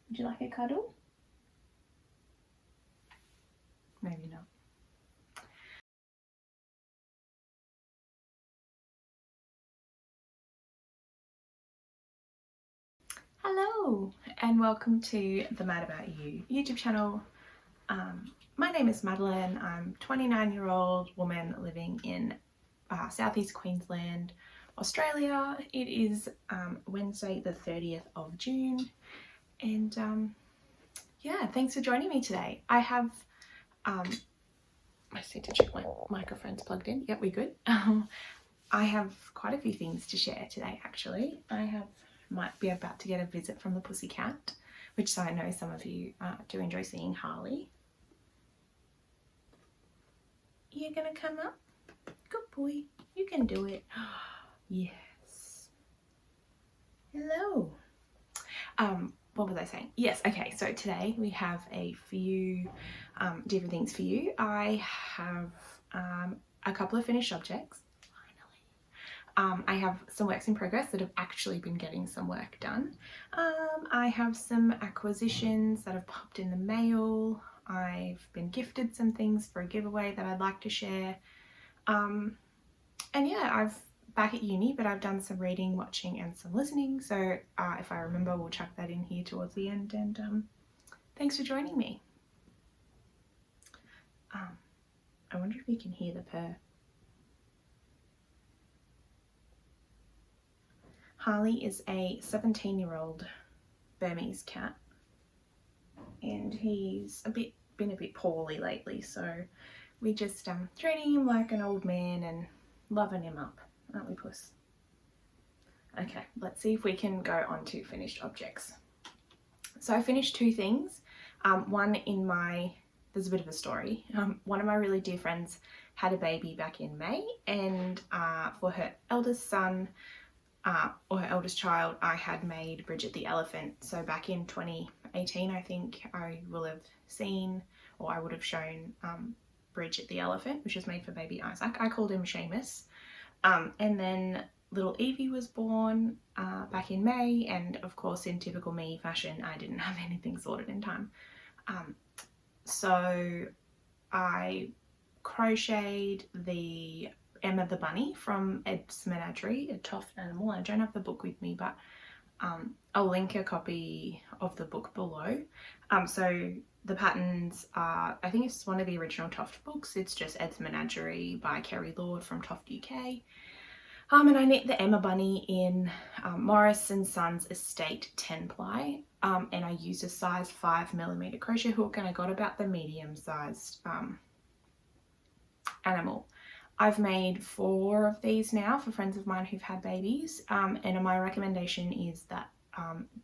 Would you like a cuddle? Maybe not. Hello and welcome to the Mad About You YouTube channel. My name is Madeline. I'm a 29-year-old woman living in southeast Queensland, Australia. It is Wednesday the 30th of June and yeah, thanks for joining me today. I have I just need to check my microphone's plugged in. Yep, we're good. I have quite a few things to share today actually. Might be about to get a visit from the pussycat, which I know some of you do enjoy seeing Harley. You're gonna come up? Good boy, you can do it. Yes. Hello. What was I saying? Yes, okay, so today we have a few different things for you. I have a couple of finished objects. I have some works in progress that have actually been getting some work done. I have some acquisitions that have popped in the mail. I've been gifted some things for a giveaway that I'd like to share. And yeah, I've back at uni, but I've done some reading, watching and some listening. So if I remember, we'll chuck that in here towards the end. And thanks for joining me. I wonder if you can hear the purr. Harley is a 17-year-old Burmese cat and he's been a bit poorly lately, so we just treating him like an old man and loving him up, aren't we, puss? Okay, let's see if we can go on to finished objects. So I finished two things. There's a bit of a story. One of my really dear friends had a baby back in May, and for her eldest son, or her eldest child, I had made Bridget the elephant. So back in 2018, I think I will have seen, or I would have shown Bridget the elephant, which was made for baby Isaac. I called him Seamus. And then little Evie was born back in May, and of course in typical me fashion, I didn't have anything sorted in time. So I crocheted the Emma the bunny from Ed's Menagerie, a tough animal. I don't have the book with me, but I'll link a copy of the book below. So the patterns are, I think it's one of the original Toft books. It's just Ed's Menagerie by Kerry Lord from Toft UK. And I knit the Emma bunny in Morris & Sons Estate 10 ply, and I used a size 5mm crochet hook, and I got about the medium sized animal. I've made 4 of these now for friends of mine who've had babies, and my recommendation is that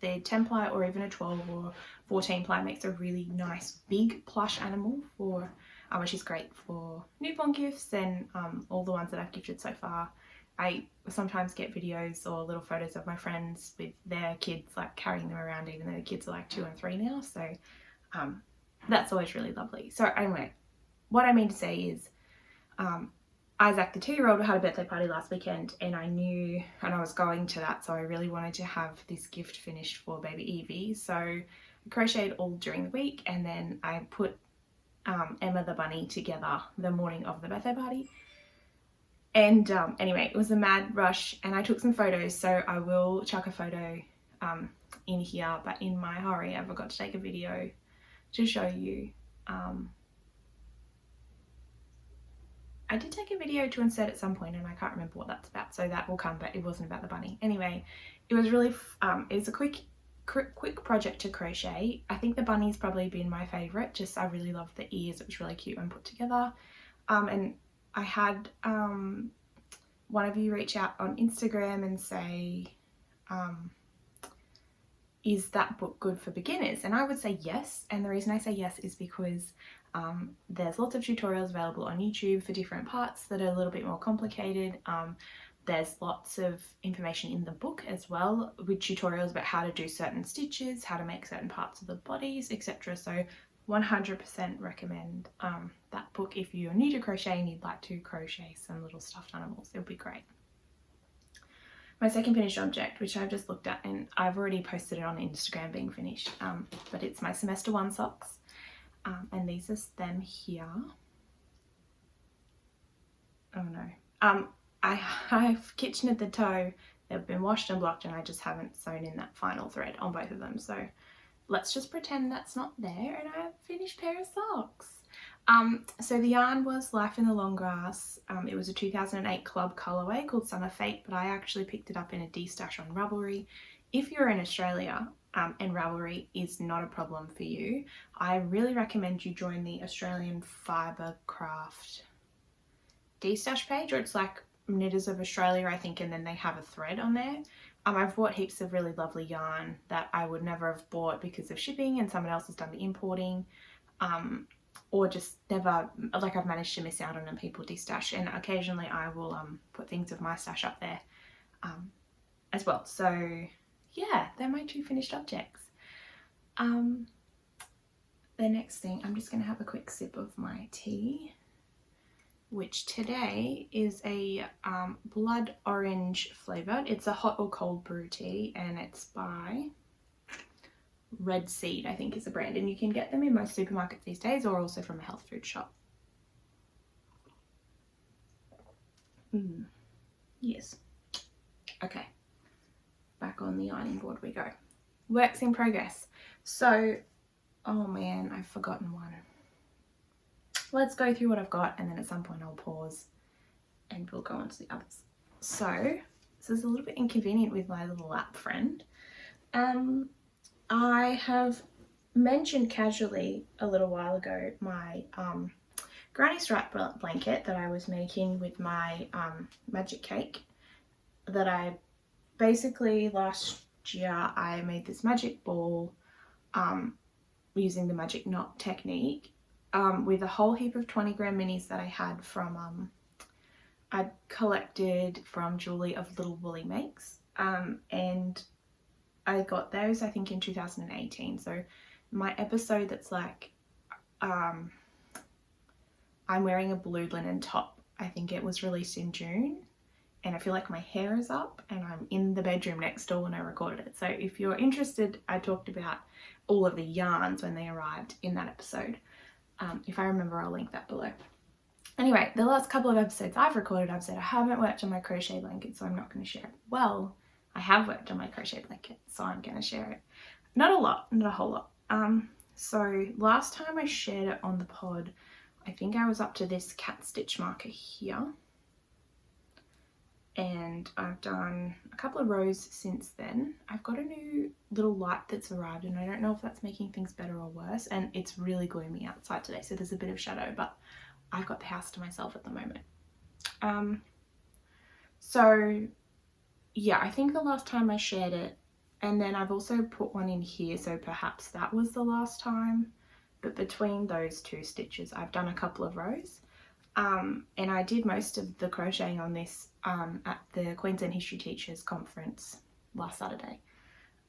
the 10 ply or even a 12 or 14 ply makes a really nice big plush animal for which is great for newborn gifts and all the ones that I've gifted so far. I sometimes get videos or little photos of my friends with their kids like carrying them around, even though the kids are like 2 and 3 now, so that's always really lovely. So anyway, what I mean to say is Isaac, the 2-year-old, had a birthday party last weekend, and I knew, and I was going to that, so I really wanted to have this gift finished for baby Evie. So I crocheted all during the week, and then I put Emma the bunny together the morning of the birthday party. And anyway, it was a mad rush, and I took some photos, so I will chuck a photo in here, but in my hurry I forgot to take a video to show you. I did take a video to insert at some point, and I can't remember what that's about, so that will come, but it wasn't about the bunny. Anyway, it was really, it was a quick project to crochet. I think the bunny's probably been my favourite, just I really loved the ears. It was really cute when put together. And I had one of you reach out on Instagram and say, is that book good for beginners? And I would say yes, and the reason I say yes is because there's lots of tutorials available on YouTube for different parts that are a little bit more complicated. There's lots of information in the book as well with tutorials about how to do certain stitches, how to make certain parts of the bodies, etc. So 100% recommend that book if you're new to crochet and you'd like to crochet some little stuffed animals. It'll be great. my second finished object, which I've just looked at, and I've already posted it on Instagram being finished, but it's my semester 1 socks, and these are them here. Oh no. I've kitchened the toe. They've been washed and blocked, and I just haven't sewn in that final thread on both of them. So let's just pretend that's not there, and I have a finished pair of socks. So the yarn was Life in the Long Grass. It was a 2008 club colorway called Summer Fate, but I actually picked it up in a D-stash on Ravelry. If you're in Australia and Ravelry is not a problem for you, I really recommend you join the Australian Fibre Craft D-stash page, or it's like Knitters of Australia, I think, and then they have a thread on there. I've bought heaps of really lovely yarn that I would never have bought because of shipping, and someone else has done the importing. Or just never, like, I've managed to miss out on them, people de-stash, and occasionally I will put things of my stash up there as well. So yeah, they're my 2 finished objects. The next thing, I'm just going to have a quick sip of my tea, which today is a blood orange flavoured. It's a hot or cold brew tea, and it's by Red Seed, I think is the brand, and you can get them in most supermarkets these days, or also from a health food shop. Yes. Okay, back on the ironing board we go. Works in progress. So, oh man, I've forgotten one. Let's go through what I've got, and then at some point I'll pause and we'll go on to the others. So this is a little bit inconvenient with my little lap friend. I have mentioned casually a little while ago my granny strap blanket that I was making with my magic cake, that I basically last year I made this magic ball using the magic knot technique with a whole heap of 20 gram minis that I had from I'd collected from Julie of Little Woolly Makes, and I got those I think in 2018. So my episode that's like I'm wearing a blue linen top, I think it was released in June, and I feel like my hair is up and I'm in the bedroom next door when I recorded it. So if you're interested, I talked about all of the yarns when they arrived in that episode. If I remember, I'll link that below. Anyway, the last couple of episodes I've recorded, I've said I haven't worked on my crochet blanket, so I'm not going to share it. Well, I have worked on my crochet blanket, so I'm going to share it. Not a lot, not a whole lot. So last time I shared it on the pod, I think I was up to this cat stitch marker here. And I've done a couple of rows since then. I've got a new little light that's arrived, and I don't know if that's making things better or worse. And it's really gloomy outside today, so there's a bit of shadow, but I've got the house to myself at the moment. So yeah, I think the last time I shared it, and then I've also put one in here, so perhaps that was the last time. But between those 2 stitches, I've done a couple of rows. And I did most of the crocheting on this at the Queensland History Teachers Conference last Saturday.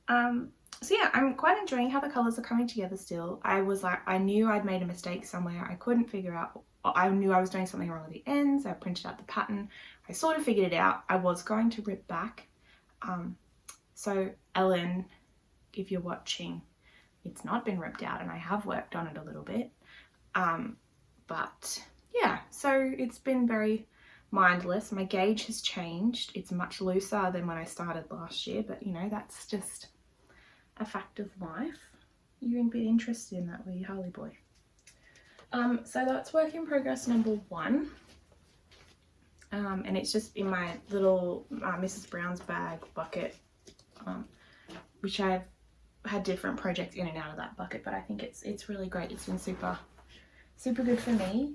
So yeah, I'm quite enjoying how the colours are coming together still. I was like, I knew I'd made a mistake somewhere. I couldn't figure out, I knew I was doing something wrong with the ends. I printed out the pattern. I sort of figured it out. I was going to rip back. So Ellen, if you're watching, it's not been ripped out, and I have worked on it a little bit. But yeah, so it's been very mindless. My gauge has changed. It's much looser than when I started last year, but you know, that's just a fact of life. You wouldn't be interested in that, were you, Harley boy? So that's work in progress number 1. And it's just in my little Mrs. Brown's bag bucket, which I've had different projects in and out of that bucket, but I think it's really great. It's been super good for me.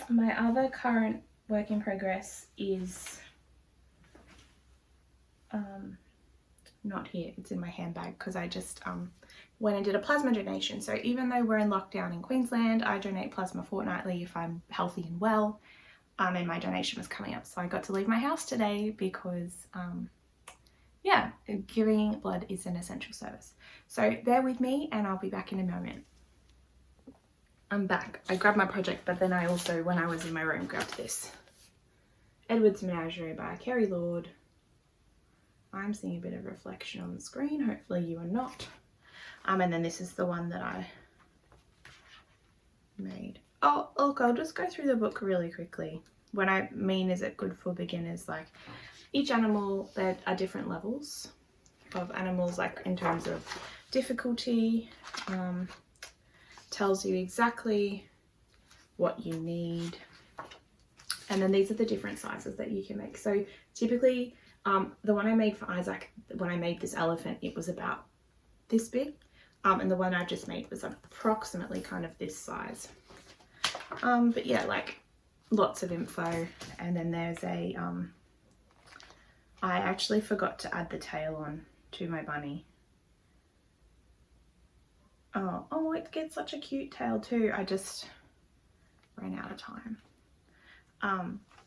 My other current work in progress is not here, it's in my handbag, because I just went and did a plasma donation. So even though we're in lockdown in Queensland, I donate plasma fortnightly if I'm healthy and well, and my donation was coming up, so I got to leave my house today because yeah, giving blood is an essential service. So bear with me and I'll be back in a moment. I'm back. I grabbed my project, but then I also, when I was in my room, grabbed this. Edward's Menagerie by Kerry Lord. I'm seeing a bit of reflection on the screen. Hopefully you are not. And then this is the one that I made. Oh, look, I'll just go through the book really quickly. What I mean is it good for beginners, like each animal, there are different levels of animals, like in terms of difficulty, tells you exactly what you need. And then these are the different sizes that you can make. So typically, the one I made for Isaac, when I made this elephant, it was about this big. And the one I just made was approximately kind of this size. But yeah, like lots of info. And then there's a, I actually forgot to add the tail on to my bunny. Oh, it gets such a cute tail too. I just ran out of time.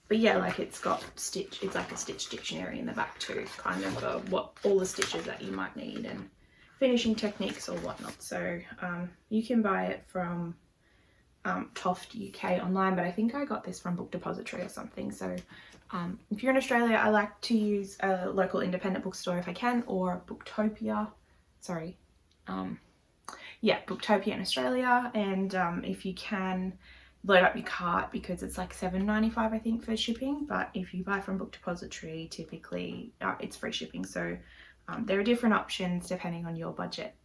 But yeah, like it's got stitch, it's like a stitch dictionary in the back too, kind of what all the stitches that you might need and finishing techniques or whatnot. So you can buy it from Toft UK online, but I think I got this from Book Depository or something. So if you're in Australia, I like to use a local independent bookstore if I can, or Booktopia. Sorry. Yeah, Booktopia in Australia. And if you can, load up your cart because it's like $7.95 I think for shipping. But if you buy from Book Depository, typically it's free shipping. So there are different options depending on your budget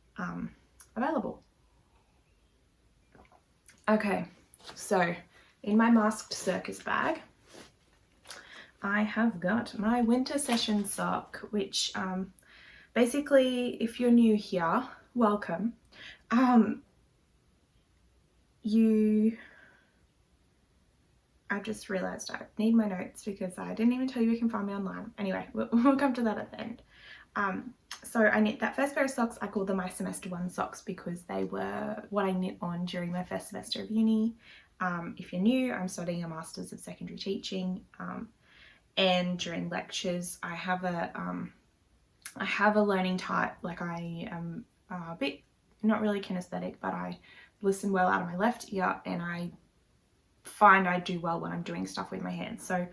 available. Okay, so in my masked circus bag, I have got my winter session sock, which basically, if you're new here, welcome. I've just realised I need my notes because I didn't even tell you can find me online. Anyway, we'll come to that at the end. So I knit that first pair of socks. I call them my semester 1 socks because they were what I knit on during my first semester of uni. If you're new, I'm studying a Masters of Secondary Teaching, and during lectures I have a learning type, like I am a bit not really kinesthetic, but I listen well out of my left ear, and I find I do well when I'm doing stuff with my hands. So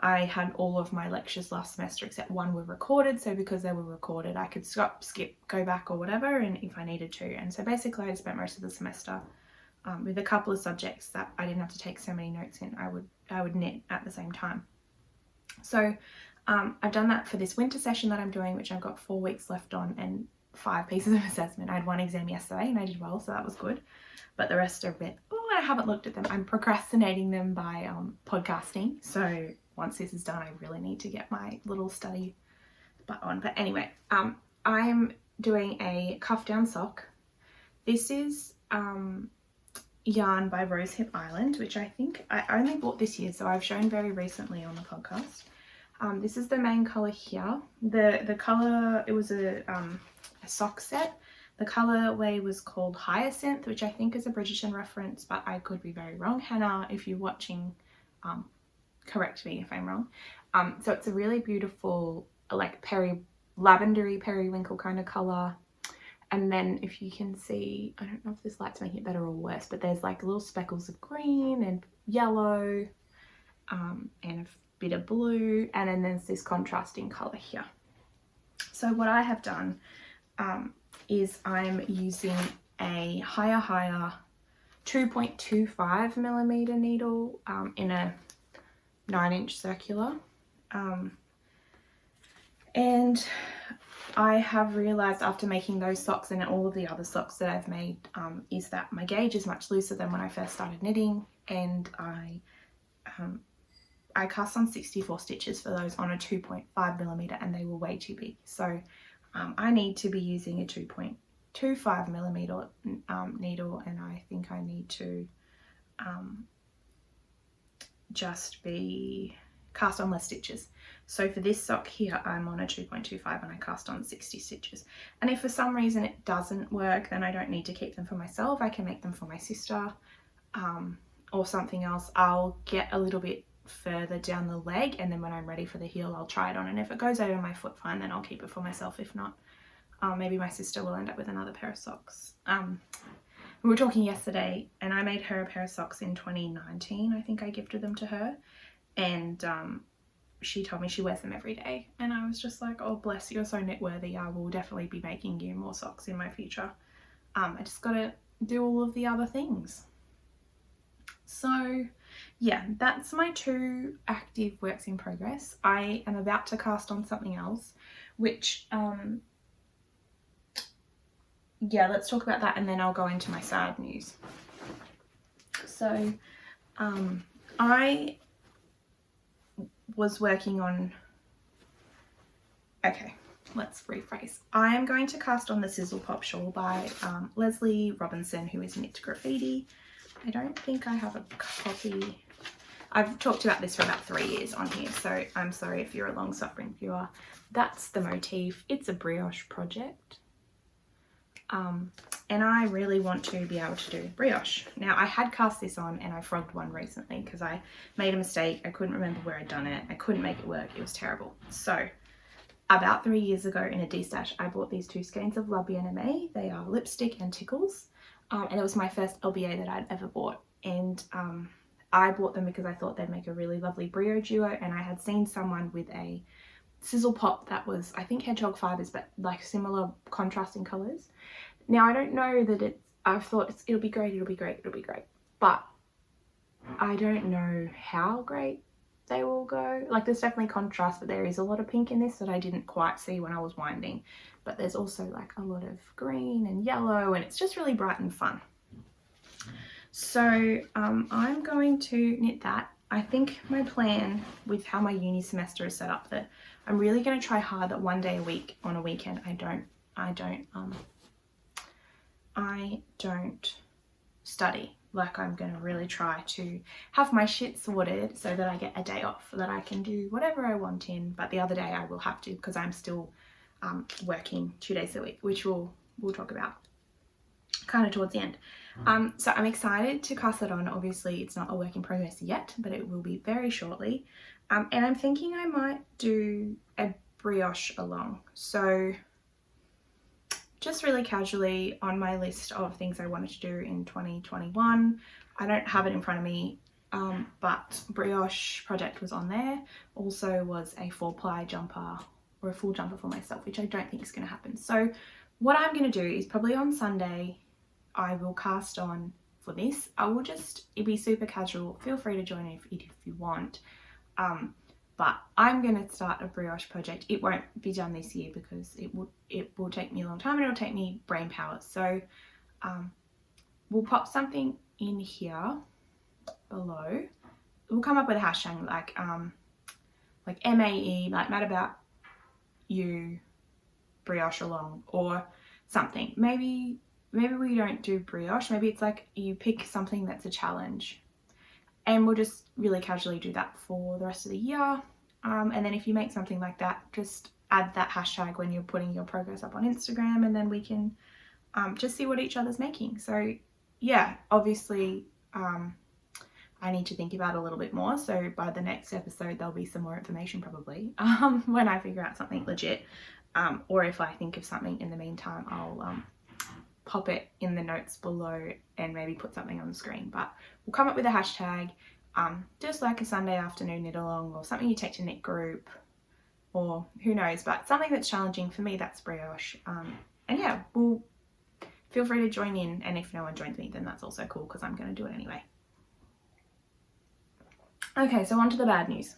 I had all of my lectures last semester except one were recorded, so because they were recorded I could stop, skip, go back or whatever, and if I needed to. And so basically I spent most of the semester with a couple of subjects that I didn't have to take so many notes in. I would knit at the same time. So I've done that for this winter session that I'm doing, which I've got 4 weeks left on and 5 pieces of assessment. I had 1 exam yesterday and I did well, so that was good. But the rest are a bit, I haven't looked at them. I'm procrastinating them by podcasting. So once this is done, I really need to get my little study butt on. But anyway, I'm doing a cuff down sock. This is yarn by Rosehip Island, which I think I only bought this year, so I've shown very recently on the podcast. This is the main colour here. The colour, it was a sock set. The colourway was called Hyacinth, which I think is a Bridgerton reference, but I could be very wrong. Hannah, if you're watching, correct me if I'm wrong. So it's a really beautiful, like lavendery periwinkle kind of colour. And then if you can see, I don't know if this light's making it better or worse, but there's like little speckles of green and yellow, and a bit of blue, and then there's this contrasting colour here. So what I have done is I'm using a higher 2.25 millimeter needle in a 9-inch circular, and I have realised after making those socks and all of the other socks that I've made is that my gauge is much looser than when I first started knitting, and I cast on 64 stitches for those on a 2.5 millimeter, and they were way too big. So I need to be using a 2.25 millimeter needle, and I think I need to just be cast on less stitches. So for this sock here, I'm on a 2.25 and I cast on 60 stitches. And if for some reason it doesn't work, then I don't need to keep them for myself. I can make them for my sister or something else. I'll get a little bit further down the leg, and then when I'm ready for the heel, I'll try it on, and if it goes over my foot, fine, then I'll keep it for myself. If not, maybe my sister will end up with another pair of socks. We were talking yesterday, and I made her a pair of socks in 2019. I think I gifted them to her, and she told me she wears them every day, and I was just like, oh bless, you're so knit worthy. I will definitely be making you more socks in my future. I just gotta do all of the other things. So yeah, that's my 2 active works in progress. I am about to cast on something else, which yeah, let's talk about that and then I'll go into my sad news. So I was working on, okay, let's rephrase. I am going to cast on the Sizzle Pop shawl by Leslie Robinson, who is Knit Graffiti. I don't think I have a copy. I've talked about this for about 3 years on here, so I'm sorry if you're a long-suffering viewer. That's the motif. It's a brioche project. And I really want to be able to do brioche. Now, I had cast this on and I frogged one recently because I made a mistake. I couldn't remember where I'd done it. I couldn't make it work. It was terrible. So about 3 years ago in a D-stash, I bought these 2 skeins of La Bien-Aimée. They are lipstick and tickles. And it was my first LBA that I'd ever bought. And I bought them because I thought they'd make a really lovely brio duo. And I had seen someone with a sizzle pop that was, I think, hedgehog fibres, but like similar contrasting colours. Now, I don't know that I've thought it'll be great, it'll be great, it'll be great. But I don't know how great they will go. Like, there's definitely contrast, but there is a lot of pink in this that I didn't quite see when I was winding. But there's also like a lot of green and yellow, and it's just really bright and fun. So I'm going to knit that. I think my plan with how my uni semester is set up, that I'm really going to try hard that 1 day a week on a weekend I don't study. Like, I'm going to really try to have my shit sorted so that I get a day off, that I can do whatever I want in, but the other day I will have to, because I'm still working 2 days a week, which we'll talk about kind of towards the end. So I'm excited to cast it on. Obviously it's not a work in progress yet, but it will be very shortly. And I'm thinking I might do a brioche along. So just really casually on my list of things I wanted to do in 2021. I don't have it in front of me, but brioche project was on there. Also was a 4-ply jumper or a full jumper for myself, which I don't think is going to happen. So what I'm going to do is probably on Sunday, I will cast on for this. It'll be super casual. Feel free to join if you want. But I'm going to start a brioche project. It won't be done this year because it will take me a long time and it'll take me brain power. So we'll pop something in here below. We'll come up with a hashtag like MAE, like About Ewe brioche along, or something. Maybe we don't do brioche. Maybe it's like you pick something that's a challenge. And we'll just really casually do that for the rest of the year. And then if you make something like that, just add that hashtag when you're putting your progress up on Instagram, and then we can just see what each other's making. So yeah, obviously I need to think about it a little bit more. So by the next episode, there'll be some more information probably when I figure out something legit. Or if I think of something in the meantime, I'll pop it in the notes below and maybe put something on the screen. But we'll come up with a hashtag, just like a Sunday afternoon knit along, or something you take to knit group, or who knows, but something that's challenging. For me, that's brioche. And yeah, we'll feel free to join in, and if no one joins me, then that's also cool because I'm going to do it anyway. Okay, so on to the bad news.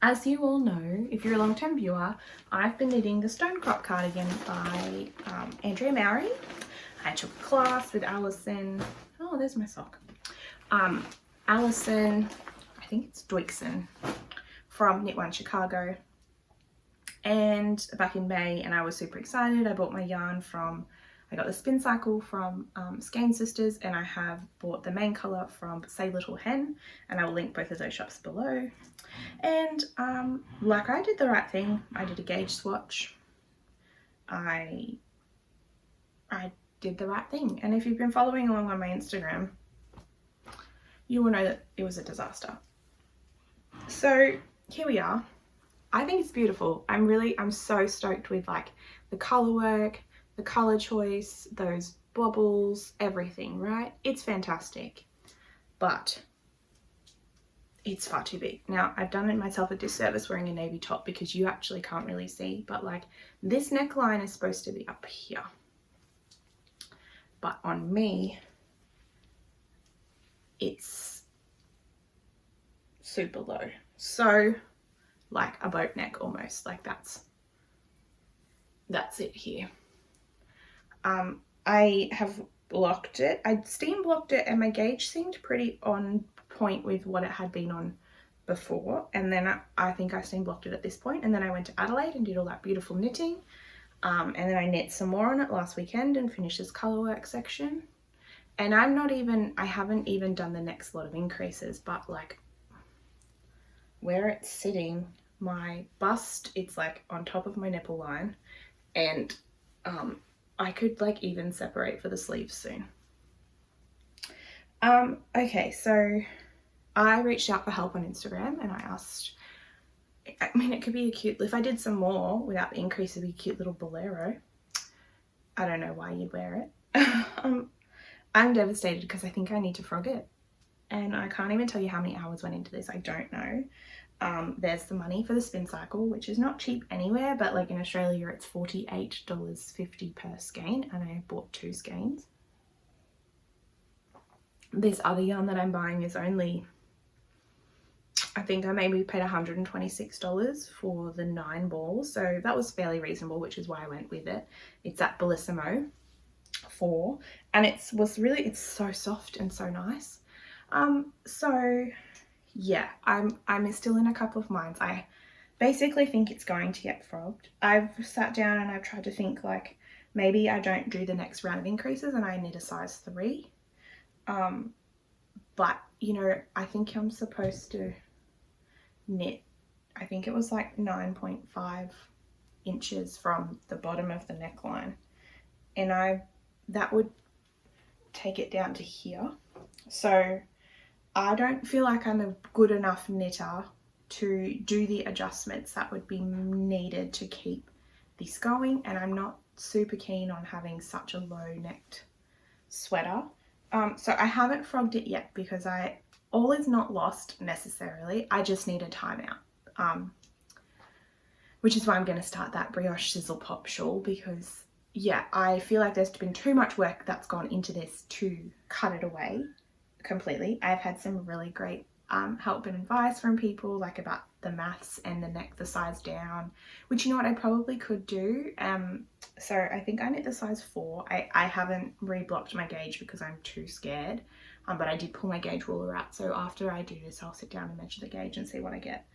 As you all know, if you're a long-term viewer, I've been knitting the Stone Crop cardigan by Andrea Mowry. I took a class with Alison. Oh, there's my sock. Alison, I think it's Doikson, from Knit One Chicago, and back in May, and I was super excited. I bought my yarn I got the spin cycle from Skein Sisters, and I have bought the main colour from Say Little Hen, and I will link both of those shops below. And like, I did the right thing. I did a gauge swatch. I did the right thing, and if you've been following along on my Instagram, you will know that it was a disaster. So here we are. I think it's beautiful. I'm so stoked with like the colour work, the colour choice, those bobbles, everything, right? It's fantastic. But it's far too big. Now, I've done it myself a disservice wearing a navy top because you actually can't really see, but like this neckline is supposed to be up here. But on me, it's super low. So like a boat neck almost, like that's it here. I have blocked it. I steam blocked it and my gauge seemed pretty on point with what it had been on before, and then I think I steam blocked it at this point, and then I went to Adelaide and did all that beautiful knitting, and then I knit some more on it last weekend and finished this colourwork section. And I haven't even done the next lot of increases, but like where it's sitting, my bust, it's like on top of my nipple line, and I could like even separate for the sleeves soon. Okay, so I reached out for help on Instagram and I asked, I mean, it could be a cute, if I did some more without the increase, it'd be a cute little bolero. I don't know why you'd wear it. I'm devastated because I think I need to frog it. And I can't even tell you how many hours went into this. I don't know. There's the money for the spin cycle, which is not cheap anywhere, but like in Australia, it's $48.50 per skein, and I bought 2 skeins. This other yarn that I'm buying is only, I think I maybe paid $126 for the 9 balls, so that was fairly reasonable, which is why I went with it. It's at Bellissimo 4, and it's so soft and so nice. So yeah, I'm still in a couple of minds. I basically think it's going to get frogged. I've sat down and I've tried to think like maybe I don't do the next round of increases and I knit a size 3. But you know, I think I'm supposed to knit, I think it was like 9.5 inches from the bottom of the neckline, and that would take it down to here. So I don't feel like I'm a good enough knitter to do the adjustments that would be needed to keep this going, and I'm not super keen on having such a low necked sweater. So I haven't frogged it yet because all is not lost necessarily. I just need a timeout, which is why I'm going to start that brioche sizzle pop shawl, because yeah, I feel like there's been too much work that's gone into this to cut it away completely. I've had some really great help and advice from people like about the maths and the size down, which, you know what, I probably could do. So I think I knit the size 4. I haven't reblocked my gauge because I'm too scared, but I did pull my gauge ruler out, so after I do this I'll sit down and measure the gauge and see what I get.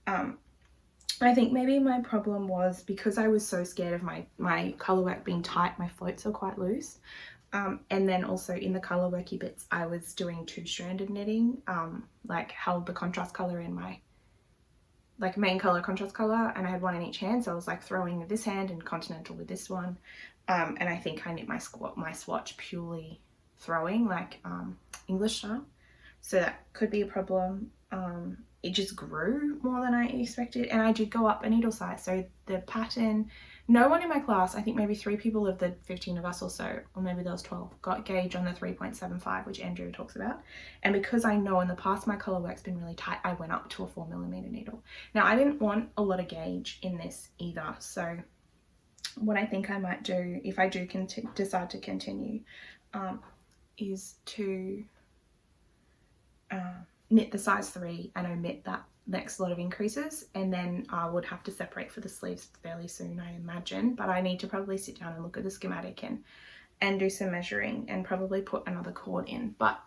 I think maybe my problem was because I was so scared of my colourwork being tight, my floats are quite loose. And then also in the colourworky bits, I was doing 2-stranded knitting, like held the contrast colour in my like main colour, contrast colour, and I had one in each hand, so I was like throwing with this hand and continental with this one. And I think I knit my swatch purely throwing, like English style, so that could be a problem. It just grew more than I expected, and I did go up a needle size, so the pattern, no one in my class, I think maybe 3 people of the 15 of us or so, or maybe there was 12, got gauge on the 3.75, which Andrew talks about. And because I know in the past my colourwork's been really tight, I went up to a 4mm needle. Now I didn't want a lot of gauge in this either, so what I think I might do if I do decide to continue is to knit the size 3 and omit that next lot of increases, and then I would have to separate for the sleeves fairly soon, I imagine. But I need to probably sit down and look at the schematic and do some measuring and probably put another cord in. But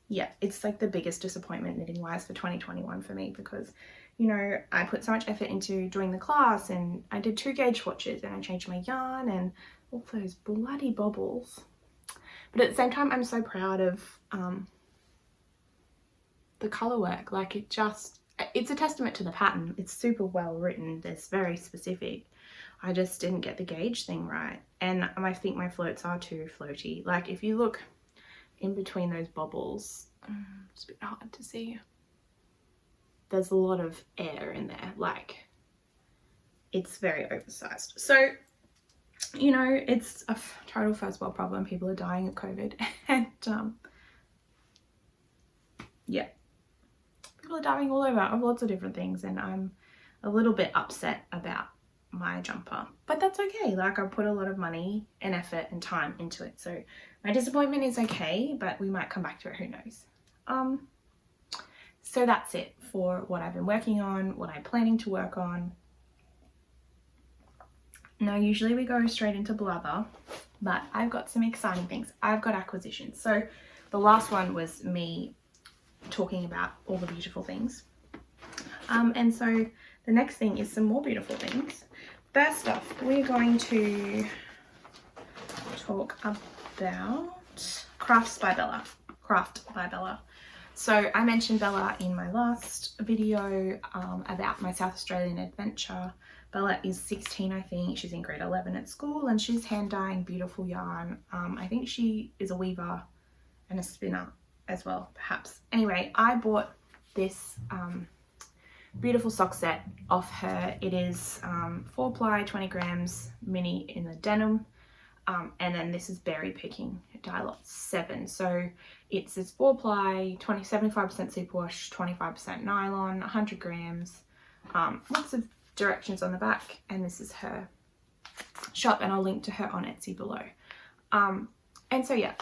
yeah, it's like the biggest disappointment knitting wise for 2021 for me, because you know, I put so much effort into doing the class, and I did 2 gauge swatches and I changed my yarn and all those bloody bobbles. But at the same time, I'm so proud of the colour work. Like it's a testament to the pattern. It's super well written. It's very specific. I just didn't get the gauge thing right, and I think my floats are too floaty. Like if you look in between those bobbles, it's a bit hard to see. There's a lot of air in there. Like it's very oversized. So you know, it's a total first world problem. People are dying of COVID, and yeah. people are diving all over of lots of different things, and I'm a little bit upset about my jumper, but that's okay. Like, I put a lot of money and effort and time into it, so my disappointment is okay, but we might come back to it, who knows. So that's it for what I've been working on, what I'm planning to work on. Now, usually we go straight into blather, but I've got some exciting things. I've got acquisitions. So the last one was me talking about all the beautiful things. And so the next thing is some more beautiful things. First off, we're going to talk about Crafts by Bella. Craft by Bella. So I mentioned Bella in my last video about my South Australian adventure. Bella is 16, I think. She's in grade 11 at school, and she's hand dyeing beautiful yarn. I think she is a weaver and a spinner as well, perhaps. Anyway, I bought this beautiful sock set off her. It is 4-ply, 20 grams, mini in the denim. And then this is berry picking dye lot 7. So it's this 4-ply, 75% superwash, 25% nylon, 100 grams, lots of directions on the back, and this is her shop, and I'll link to her on Etsy below. And so yeah,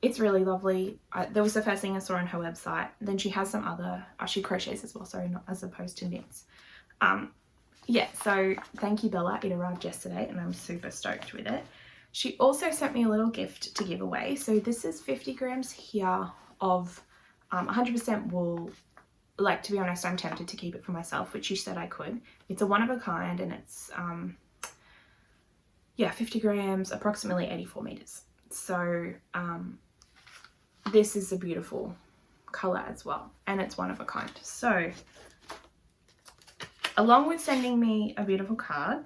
it's really lovely. That was the first thing I saw on her website. Then she has some other, she crochets as well, sorry, not as opposed to knits. Yeah, so thank you, Bella. It arrived yesterday and I'm super stoked with it. She also sent me a little gift to give away. So this is 50 grams here of 100% wool. Like, to be honest, I'm tempted to keep it for myself, which she said I could. It's a one of a kind, and it's, yeah, 50 grams, approximately 84 meters. So this is a beautiful color as well, and it's one of a kind. So along with sending me a beautiful card,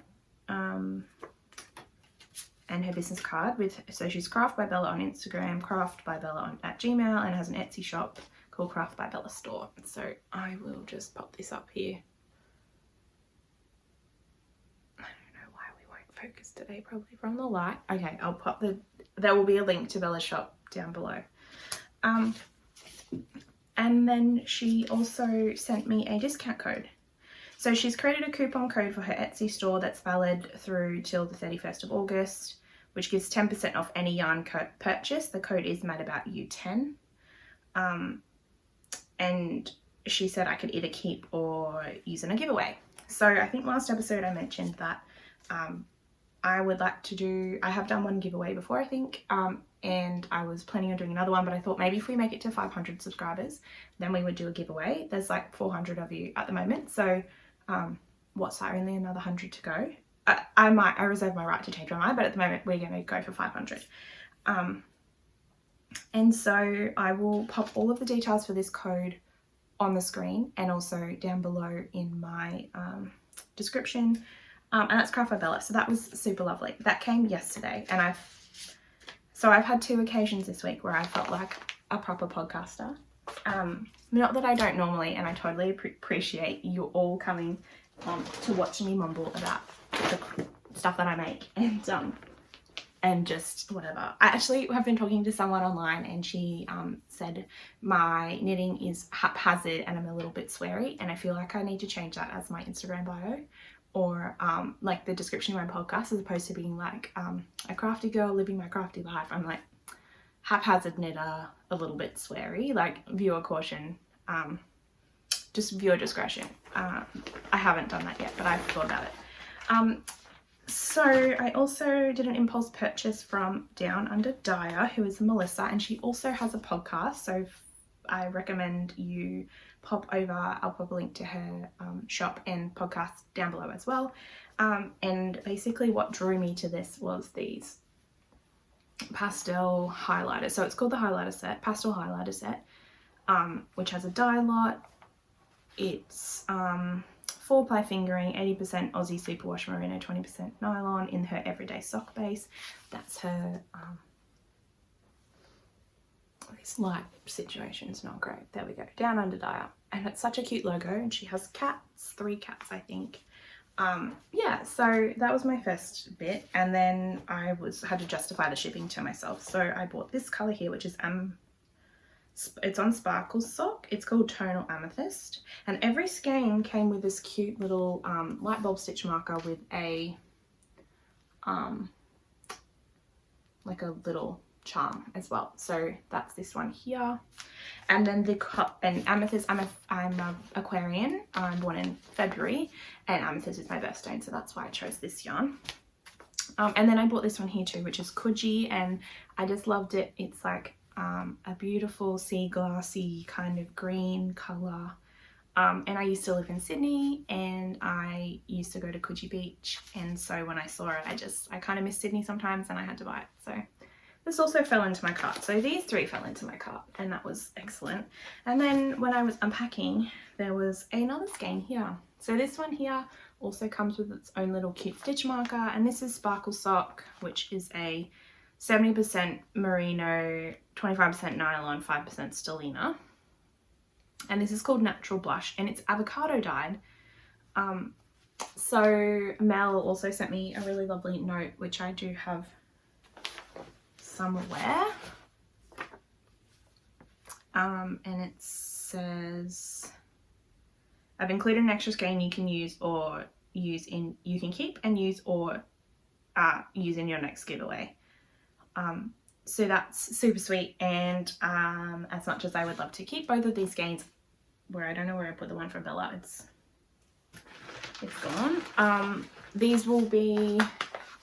and her business card with, so she's Craft by Bella on Instagram, Craft by Bella at Gmail, and has an Etsy shop called Craft by Bella Store. So I will just pop this up here. I don't know why we won't focus today, probably from the light. Okay, I'll pop there will be a link to Bella's shop down below. And then she also sent me a discount code. So she's created a coupon code for her Etsy store that's valid through till the 31st of August, which gives 10% off any yarn purchase. The code is MadAboutEwe10. And she said I could either keep or use in a giveaway. So I think last episode I mentioned that I would like to do, I have done one giveaway before, I think, and I was planning on doing another one, but I thought maybe if we make it to 500 subscribers, then we would do a giveaway. There's like 400 of you at the moment, so what's that, only another 100 to go? I reserve my right to change my mind, but at the moment we're going to go for 500. And so I will pop all of the details for this code on the screen and also down below in my description. And that's Craft by Bella. So that was super lovely. That came yesterday, and I've had 2 occasions this week where I felt like a proper podcaster. Not that I don't normally, and I totally appreciate you all coming to watch me mumble about the stuff that I make and just whatever. I actually have been talking to someone online, and she said my knitting is haphazard and I'm a little bit sweary, and I feel like I need to change that as my Instagram bio, or like the description of my podcast, as opposed to being like a crafty girl living my crafty life. I'm like haphazard knitter, a little bit sweary, like viewer caution, just viewer discretion. I haven't done that yet, but I've thought about it. So I also did an impulse purchase from Down Under Dyer, who is Melissa, and she also has a podcast, so I recommend you pop over. I'll pop a link to her shop and podcast down below as well. And basically what drew me to this was these pastel highlighters. So it's called the highlighter set, pastel highlighter set, which has a dye lot. It's 4-ply fingering, 80% Aussie superwash merino, 20% nylon in her everyday sock base. That's her, this light situation's not great. There we go, Down Under Dyer. And it's such a cute logo, and she has cats, 3 cats, I think. Yeah, so that was my first bit, and then I had to justify the shipping to myself. So I bought this color here, which is It's on Sparkle Sock. It's called Tonal Amethyst, and every skein came with this cute little light bulb stitch marker with a like a little charm as well. So that's this one here. And then the cup and amethyst, I'm a Aquarian. I'm born in February, and amethyst is my birthstone, so that's why I chose this yarn. And then I bought this one here too, which is Coogee, and I just loved it. It's like a beautiful sea glassy kind of green colour. And I used to live in Sydney, and I used to go to Coogee Beach, and so when I saw it, I kind of miss Sydney sometimes, and I had to buy it. So this also fell into my cart. So these three fell into my cart, and that was excellent. And then when I was unpacking, there was another skein here. So this one here also comes with its own little cute stitch marker, and this is Sparkle Sock, which is a 70% merino, 25% nylon, 5% stellina. And this is called Natural Blush, and it's avocado dyed. So Mel also sent me a really lovely note, which I do have somewhere. And it says, I've included an extra skein you can use or you can keep and use or use in your next giveaway. So that's super sweet, and as much as I would love to keep both of these skeins, where I don't know where I put the one from Bella, it's gone. These will be,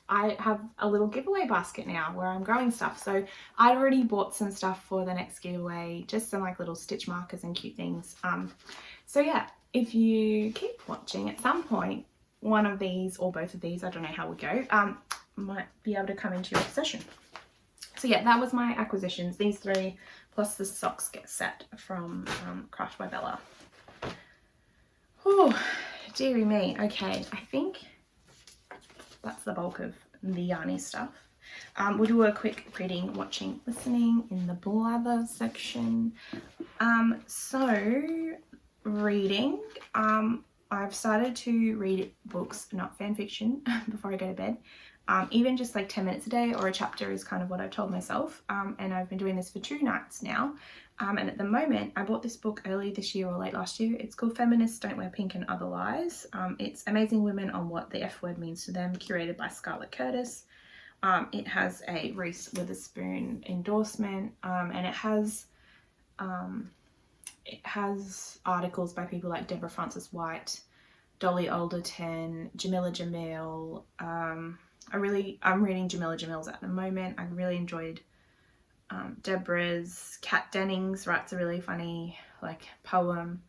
I have a little giveaway basket now where I'm growing stuff. So I'd already bought some stuff for the next giveaway, just some like little stitch markers and cute things. So yeah, if you keep watching, at some point one of these or both of these, I don't know how we go, might be able to come into your possession. So yeah, that was my acquisitions, these three, plus the socks get set from Craft by Bella. Oh, dearie me. Okay, I think that's the bulk of the yarny stuff. We'll do a quick reading, watching, listening in the blather section. So reading, I've started to read books, not fan fiction, before I go to bed. Even just like 10 minutes a day or a chapter is kind of what I've told myself. And I've been doing this for 2 nights now. And at the moment, I bought this book early this year or late last year. It's called Feminists, Don't Wear Pink and Other Lies. It's Amazing Women on What the F Word Means to Them, curated by Scarlett Curtis. It has a Reese Witherspoon endorsement, and it has articles by people like Deborah Frances White, Dolly Alderton, Jamila Jamil. I'm reading Jamila Jamil's at the moment. I really enjoyed Deborah's. Kat Dennings writes a really funny poem.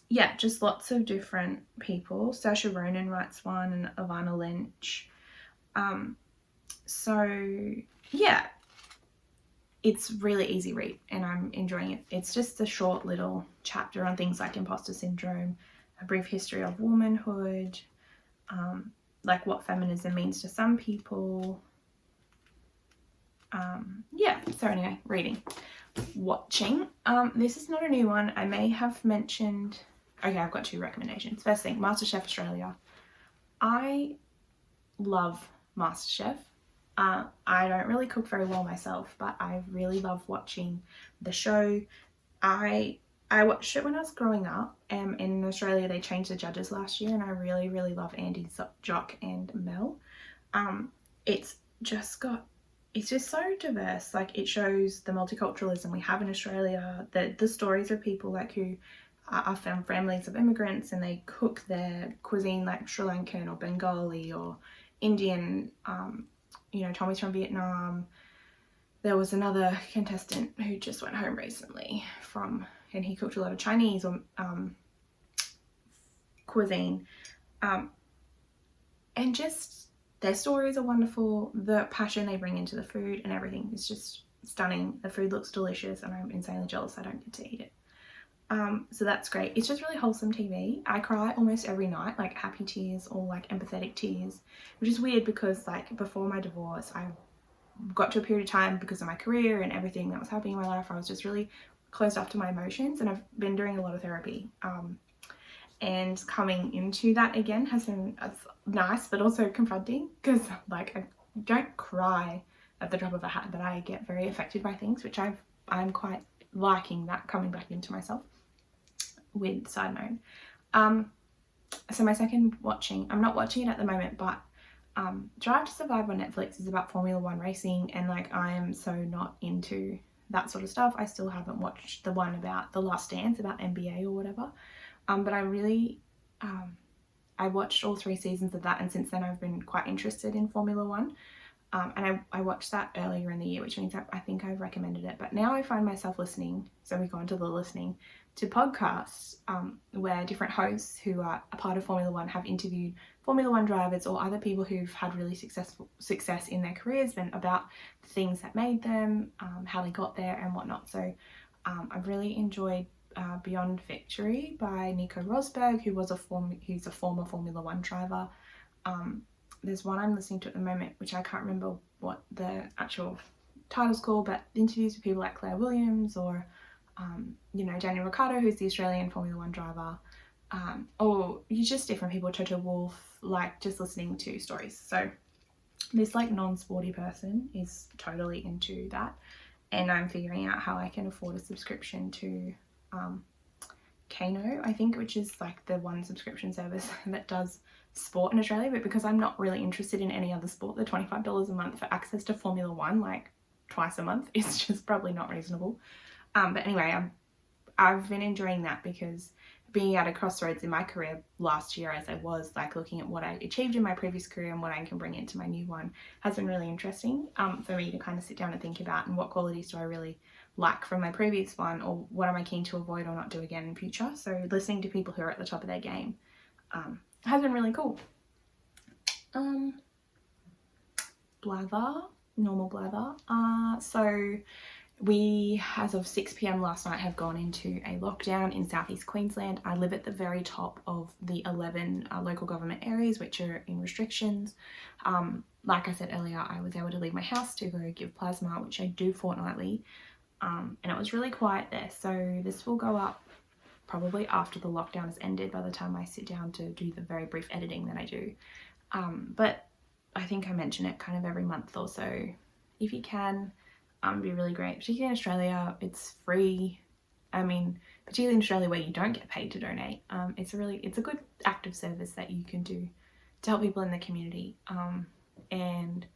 Yeah, just lots of different people. Saoirse Ronan writes one, and Ivana Lynch. So yeah, it's really easy read and I'm enjoying it. It's just a short little chapter on things like imposter syndrome, a brief history of womanhood, like what feminism means to some people. Yeah, so anyway, reading. Watching, this is not a new one. I may have mentioned, okay, I've got 2 recommendations. First thing, MasterChef Australia. I love MasterChef. I don't really cook very well myself, but I really love watching the show. I watched it when I was growing up. In Australia, they changed the judges last year, and I really, really love Andy, Jock, and Mel. It's just so diverse. Like, it shows the multiculturalism we have in Australia, the stories of people who are from families of immigrants, and they cook their cuisine like Sri Lankan or Bengali or Indian. Tommy's from Vietnam. There was another contestant who just went home recently and he cooked a lot of Chinese cuisine. And just their stories are wonderful. The passion they bring into the food and everything is just stunning. The food looks delicious, and I'm insanely jealous I don't get to eat it. So that's great. It's just really wholesome TV. I cry almost every night, like happy tears or like empathetic tears, which is weird because before my divorce, I got to a period of time because of my career and everything that was happening in my life. I was just really closed off to my emotions, and I've been doing a lot of therapy. And coming into that again has been nice, but also confronting, because I don't cry at the drop of a hat, but I get very affected by things, which I've I'm quite liking that, coming back into myself with side note. So my second watching, I'm not watching it at the moment, but Drive to Survive on Netflix is about Formula One racing, and like I am so not into that sort of stuff. I still haven't watched the one about The Last Dance, about NBA or whatever. But I really, I watched all 3 seasons of that, and since then I've been quite interested in Formula One. And I watched that earlier in the year, which means I think I've recommended it. But now I find myself listening, so we go into the listening, to podcasts where different hosts who are a part of Formula One have interviewed Formula One drivers or other people who've had really success in their careers, and about the things that made them, how they got there and whatnot. So I've really enjoyed Beyond Victory by Nico Rosberg, who's a former Formula One driver. There's one I'm listening to at the moment, which I can't remember what the actual title's called, but interviews with people like Claire Williams or, Daniel Ricciardo, who's the Australian Formula One driver, or just different people, Toto Wolff, like just listening to stories. So this like non-sporty person is totally into that, and I'm figuring out how I can afford a subscription to Cameo, I think, which is like the one subscription service that does sport in Australia. But because I'm not really interested in any other sport, the $25 a month for access to Formula One like twice a month is just probably not reasonable. But anyway, I've been enjoying that, because being at a crossroads in my career last year, as I was like looking at what I achieved in my previous career and what I can bring into my new one, has been really interesting for me to kind of sit down and think about, and what qualities do I really like from my previous one, or what am I keen to avoid or not do again in future. So listening to people who are at the top of their game has been really cool. Normal blather. So we, as of 6 p.m. last night, have gone into a lockdown in southeast Queensland. I live at the very top of the 11 local government areas which are in restrictions. Like I said earlier, I was able to leave my house to go give plasma, which I do fortnightly, and it was really quiet there. So this will go up probably after the lockdown has ended, by the time I sit down to do the very brief editing that I do. But I think I mention it kind of every month or so. If you can, it'd be really great. Particularly in Australia, it's free. I mean, particularly in Australia where you don't get paid to donate. It's a good active service that you can do to help people in the community. And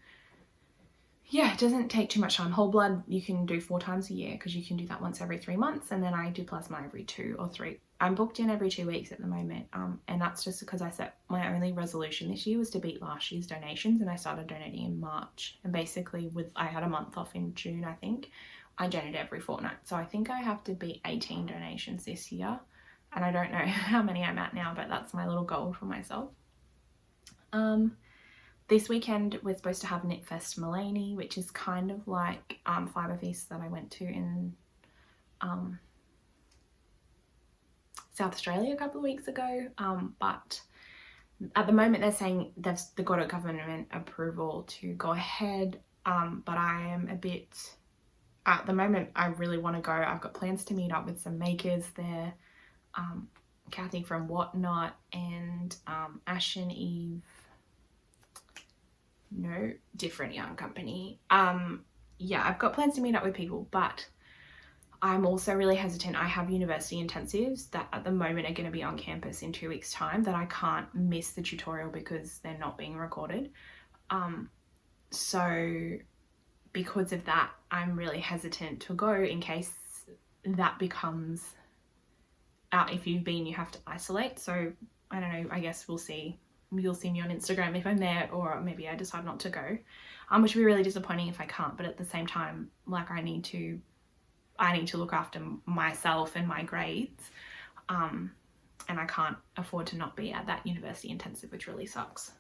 yeah, it doesn't take too much time. Whole blood you can do 4 times a year, because you can do that once every 3 months, and then I do plasma every 2 or 3. I'm booked in every 2 weeks at the moment, and that's just because I set my only resolution this year was to beat last year's donations, and I started donating in March. And basically, I had a month off in June, I think. I donated every fortnight, so I think I have to beat 18 donations this year, and I don't know how many I'm at now, but that's my little goal for myself. This weekend we're supposed to have Knit Fest Mullaney, which is kind of like Fibre Feast that I went to in South Australia a couple of weeks ago, but at the moment they're saying they've got a government approval to go ahead, but I am a bit, at the moment I really want to go. I've got plans to meet up with some makers there, Kathy from Whatnot and Ash and Eve, no, different yarn company. Yeah, I've got plans to meet up with people, but I'm also really hesitant. I have university intensives that at the moment are going to be on campus in 2 weeks' time that I can't miss the tutorial because they're not being recorded. So because of that, I'm really hesitant to go in case that becomes out. If you've been, you have to isolate. So I don't know, I guess we'll see. You'll see me on Instagram if I'm there, or maybe I decide not to go, which would be really disappointing if I can't. But at the same time, like I need to look after myself and my grades, and I can't afford to not be at that university intensive, which really sucks.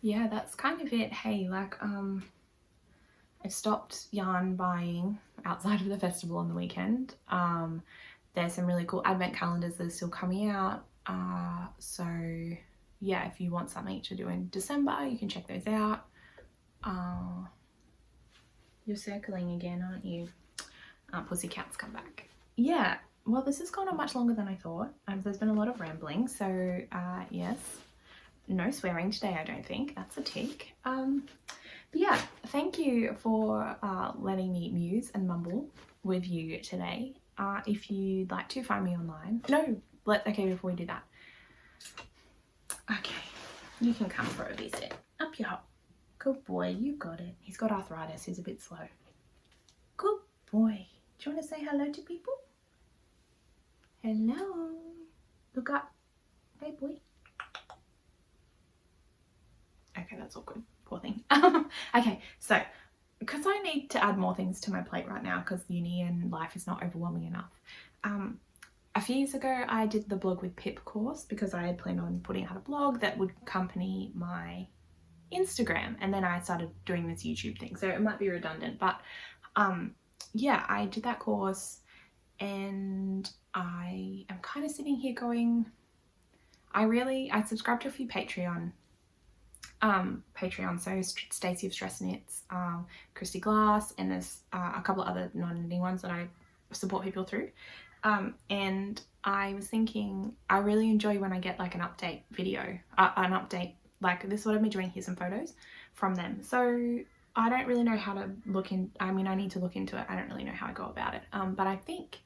Yeah, that's kind of it. Hey, like I've stopped yarn buying outside of the festival on the weekend. There's some really cool advent calendars that are still coming out. So yeah, if you want something to do in December, you can check those out. You're circling again, aren't you? Pussycats come back. Yeah, well, this has gone on much longer than I thought. There's been a lot of rambling, so yes, no swearing today, I don't think. That's a tick. But yeah, thank you for letting me muse and mumble with you today. If you'd like to find me online, okay, before we do that, okay, you can come for a visit. Up your hop. Good boy, you got it. He's got arthritis, he's a bit slow. Good boy. Do you want to say hello to people? Hello. Look up. Hey boy. Okay, that's all good. Poor thing. Okay, so because I need to add more things to my plate right now because uni and life is not overwhelming enough. A few years ago I did the blog with Pip course because I had planned on putting out a blog that would accompany my Instagram, and then I started doing this YouTube thing, so it might be redundant, but yeah, I did that course and I am kind of sitting here going, I subscribed to a few Patreon, so Stacey of Stress Knits, Christy Glass, and there's a couple of other non-knitting ones that I support people through. And I was thinking, I really enjoy when I get like an update video, like this is what I've been doing, here's some photos from them. So I don't really know how to I need to look into it. I don't really know how I go about it. But I think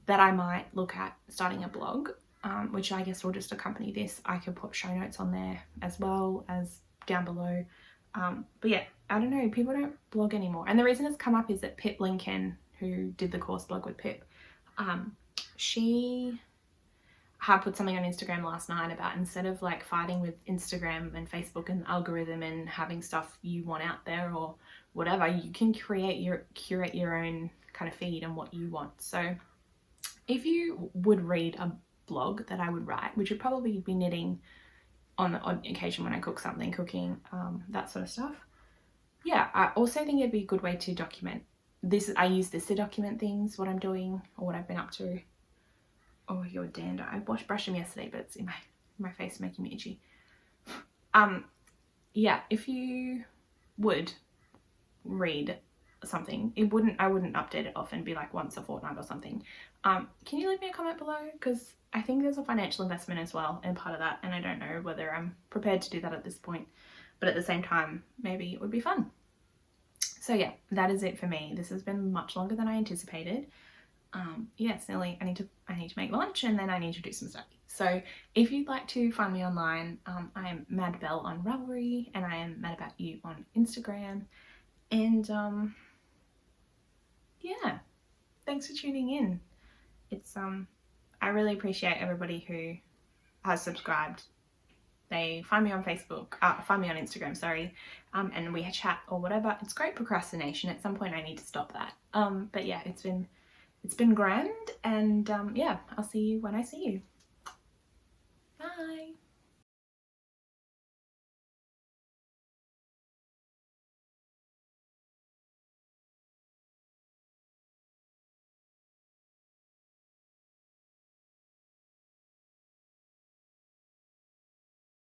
that I might look at starting a blog, which I guess will just accompany this. I could put show notes on there as well as down below. But yeah, I don't know, people don't blog anymore. And the reason it's come up is that Pip Lincoln, who did the course blog with Pip, she had put something on Instagram last night about, instead of like fighting with Instagram and Facebook and the algorithm and having stuff you want out there or whatever, you can curate your own kind of feed and what you want. So if you would read a blog that I would write, which would probably be knitting on occasion when I cook something, cooking, that sort of stuff. Yeah, I also think it'd be a good way to document this. I use this to document things, what I'm doing or what I've been up to. Oh, you're dander. I brushed him yesterday, but it's in my face making me itchy. Yeah, if you would read something, I wouldn't update it often, be like once a fortnight or something. Can you leave me a comment below? Because I think there's a financial investment as well in part of that, and I don't know whether I'm prepared to do that at this point, but at the same time, maybe it would be fun. So yeah, that is it for me. This has been much longer than I anticipated. Yeah, it's nearly, I need to make lunch and then I need to do some study. So if you'd like to find me online, I am Madbell on Ravelry and I am Mad About Ewe on Instagram. And yeah, thanks for tuning in. It's I really appreciate everybody who has subscribed. They find me on Facebook, find me on Instagram, sorry, and we chat or whatever. It's great procrastination. At some point I need to stop that. But yeah, it's been grand, and yeah, I'll see you when I see you. Bye.